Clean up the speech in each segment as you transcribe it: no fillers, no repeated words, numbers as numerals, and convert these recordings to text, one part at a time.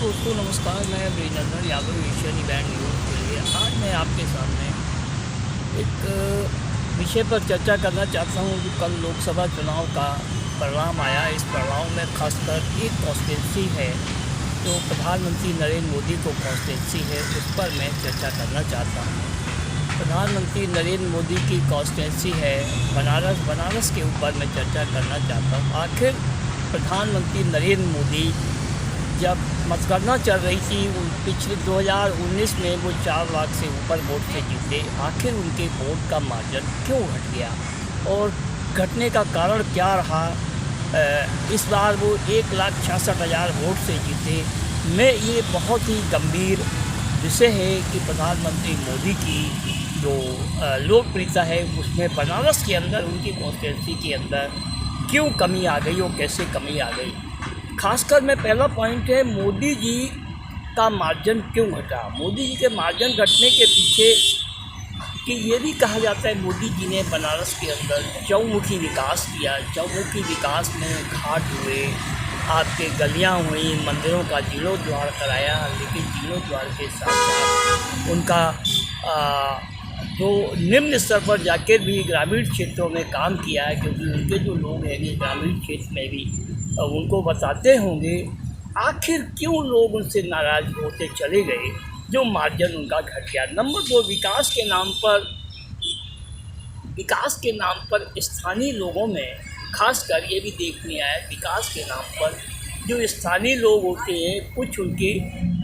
दोस्तों नमस्कार। मैं अभिनंदन यादव एशियन इवेंट न्यूज़ के लिए आज मैं आपके सामने एक विषय पर चर्चा करना चाहता हूं जो कल लोकसभा चुनाव का परिणाम आया। इस परिणाम में खासकर एक कॉन्स्टिट्यूंसी है जो प्रधानमंत्री नरेंद्र मोदी को कॉन्स्टिट्यूंसी है, उस पर मैं चर्चा करना चाहता हूं। प्रधानमंत्री नरेंद्र मोदी की कॉन्स्टिट्यूंसी है बनारस के ऊपर मैं चर्चा करना चाहता हूँ। आखिर प्रधानमंत्री नरेंद्र मोदी जब मतगणना चल रही थी पिछले 2019 में वो 4 लाख से ऊपर वोट से जीते, आखिर उनके वोट का मार्जिन क्यों घट गया और घटने का कारण क्या रहा। इस बार वो 1,66,000 वोट से जीते। में ये बहुत ही गंभीर विषय है कि प्रधानमंत्री मोदी की जो लोकप्रियता है उसमें बनारस के अंदर उनकी कॉन्स्टिट्यूंसी के अंदर क्यों कमी आ गई और कैसे कमी आ गई। खासकर में पहला पॉइंट है मोदी जी का मार्जिन क्यों घटा। मोदी जी के मार्जिन घटने के पीछे कि ये भी कहा जाता है मोदी जी ने बनारस के अंदर चौमुखी विकास किया। चौमुखी विकास में घाट हुए, आपके गलियां हुई, मंदिरों का जीर्णोद्धार कराया, लेकिन जीर्णोद्धार के साथ साथ उनका जो निम्न स्तर पर जाकर भी ग्रामीण क्षेत्रों में काम किया है, क्योंकि उनके जो लोग हैं ग्रामीण क्षेत्र में भी उनको बताते होंगे आखिर क्यों लोग उनसे नाराज़ होते चले गए, जो मार्जिन उनका घट गया। नंबर 2, विकास के नाम पर स्थानीय लोगों में खासकर ये भी देखने आया, विकास के नाम पर जो स्थानीय लोग होते हैं कुछ उनके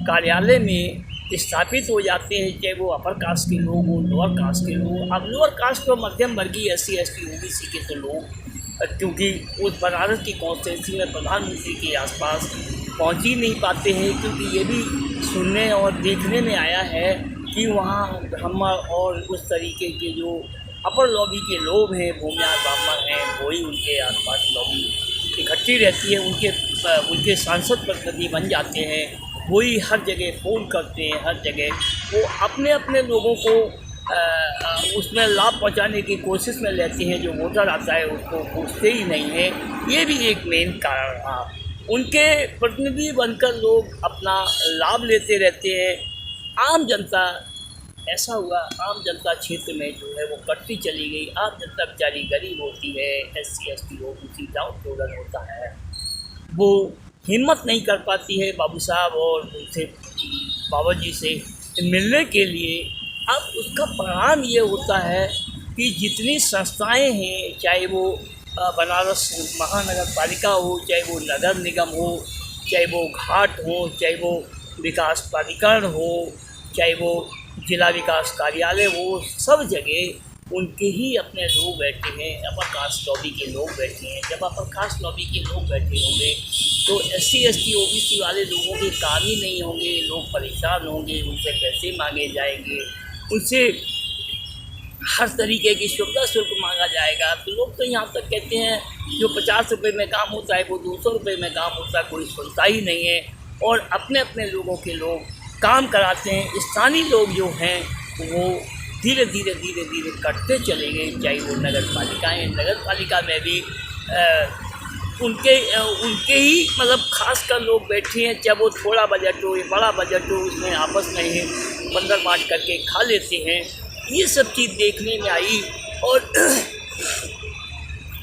कार्यालय में स्थापित हो जाते हैं, चाहे वो अपर कास्ट के लोग हों, लोअर कास्ट के लोग। अब लोअर कास्ट तो मध्यम वर्गीय SC ST OBC के तो लोग, क्योंकि उस बनारस की कॉन्स्टिट्यूंसी में प्रधानमंत्री के आसपास पहुंच ही नहीं पाते हैं, क्योंकि ये भी सुनने और देखने में आया है कि वहाँ ब्राह्मण और उस तरीके के जो अपर लॉबी के लोग हैं, भूमियार ब्राह्मण हैं, वही उनके आसपास लॉबी इकट्ठी रहती है, उनके सांसद प्रतिनिधि बन जाते हैं, वही हर जगह फ़ोन करते हैं, हर जगह वो अपने अपने लोगों को उसमें लाभ पहुंचाने की कोशिश में लेते हैं। जो वोटर आता है उसको पूछते ही नहीं है। ये भी एक मेन कारण रहा। उनके प्रतिनिधि बनकर लोग अपना लाभ लेते रहते हैं। आम जनता ऐसा हुआ, आम जनता क्षेत्र में जो है वो कटती चली गई। आम जनता बेचारी गरीब होती है, SC ST OBC डाउन टोडन होता है, वो हिम्मत नहीं कर पाती है बाबू साहब और उनसे बाबा जी से मिलने के लिए। अब उसका परिणाम ये होता है कि जितनी संस्थाएं हैं, चाहे वो बनारस महानगर पालिका हो, चाहे वो नगर निगम हो, चाहे वो घाट हो, चाहे वो विकास प्राधिकरण हो, चाहे वो जिला विकास कार्यालय हो, सब जगह उनके ही अपने लोग बैठे हैं, अपर कास्ट लॉबी के लोग बैठे हैं। जब अपर कास्ट लॉबी के लोग बैठे होंगे तो SC ST OBC वाले लोगों के काम ही नहीं होंगे, लोग परेशान होंगे, उनसे पैसे मांगे जाएंगे, उनसे हर तरीके की सुविधा शुल्क मांगा जाएगा। तो लोग तो यहाँ तक कहते हैं जो 50 रुपये में काम होता है वो 200 रुपये में काम होता है, कोई सुनता ही नहीं है और अपने अपने लोगों के लोग काम कराते हैं। स्थानीय लोग जो हैं वो धीरे धीरे कटते चले गए। चाहे वो नगर पालिका में भी उनके ही मतलब खास कर लोग बैठे हैं, चाहे वो थोड़ा बजट हो या बड़ा बजट हो, उसमें आपस में ही बंदर बांट करके खा लेते हैं। ये सब चीज़ देखने में आई और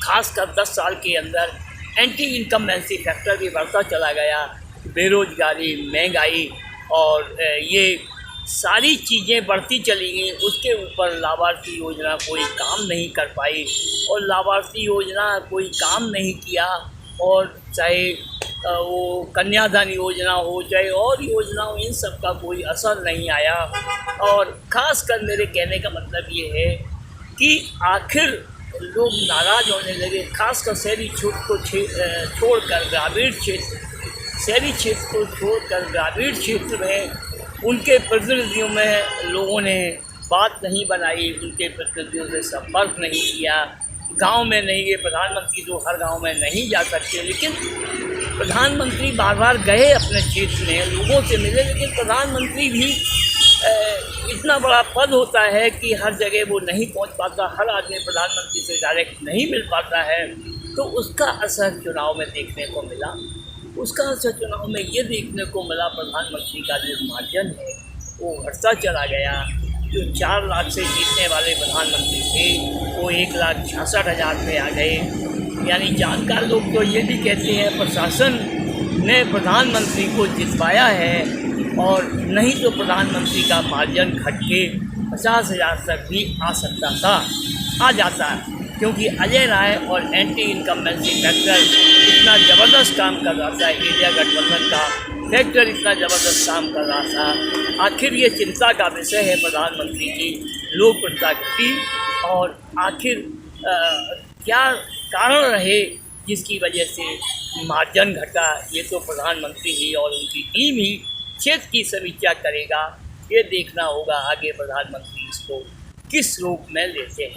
खासकर 10 साल के अंदर एंटी इनकम्बेंसी फैक्टर भी बढ़ता चला गया। बेरोजगारी, महंगाई और ये सारी चीज़ें बढ़ती चली गई। उसके ऊपर लाभार्थी योजना कोई काम नहीं कर पाई और लाभार्थी योजना कोई काम नहीं किया, और चाहे वो कन्यादान योजना हो, चाहे और योजना हो, इन सब का कोई असर नहीं आया। और ख़ासकर मेरे कहने का मतलब ये है कि आखिर लोग नाराज़ होने लगे, खासकर शहरी क्षेत्र को छोड़कर ग्रामीण क्षेत्र, शहरी क्षेत्र को छोड़कर ग्रामीण क्षेत्र में उनके प्रतिनिधियों में लोगों ने बात नहीं बनाई, उनके प्रतिनिधियों से संपर्क नहीं किया। गांव में नहीं गए, प्रधानमंत्री जो हर गांव में नहीं जा सकते, लेकिन प्रधानमंत्री बार बार गए अपने क्षेत्र में, लोगों से मिले, लेकिन प्रधानमंत्री भी इतना बड़ा पद होता है कि हर जगह वो नहीं पहुंच पाता, हर आदमी प्रधानमंत्री से डायरेक्ट नहीं मिल पाता है, तो उसका असर चुनाव में देखने को मिला। उसका असर चुनाव में ये देखने को मिला, प्रधानमंत्री का जो मार्जिन है वो घटता चला गया। जो 4 लाख से जीतने वाले प्रधानमंत्री थे वो 1,66,000 पे आ गए। यानी जानकार लोग तो ये भी कहते हैं प्रशासन ने प्रधानमंत्री को जितवाया है, और नहीं तो प्रधानमंत्री का मार्जिन घट के 50,000 तक भी आ जाता है, क्योंकि अजय राय और एंटी इनकम्बेंसी फैक्टर इतना ज़बरदस्त काम कर रहा था, इंडिया गठबंधन का फैक्टर इतना ज़बरदस्त काम कर रहा था। आखिर ये चिंता का विषय है प्रधानमंत्री की लोकप्रियता घटी, और आखिर क्या कारण रहे जिसकी वजह से मार्जिन घटा, ये तो प्रधानमंत्री ही और उनकी टीम ही क्षेत्र की समीक्षा करेगा। ये देखना होगा आगे प्रधानमंत्री इसको किस रूप में लेते हैं।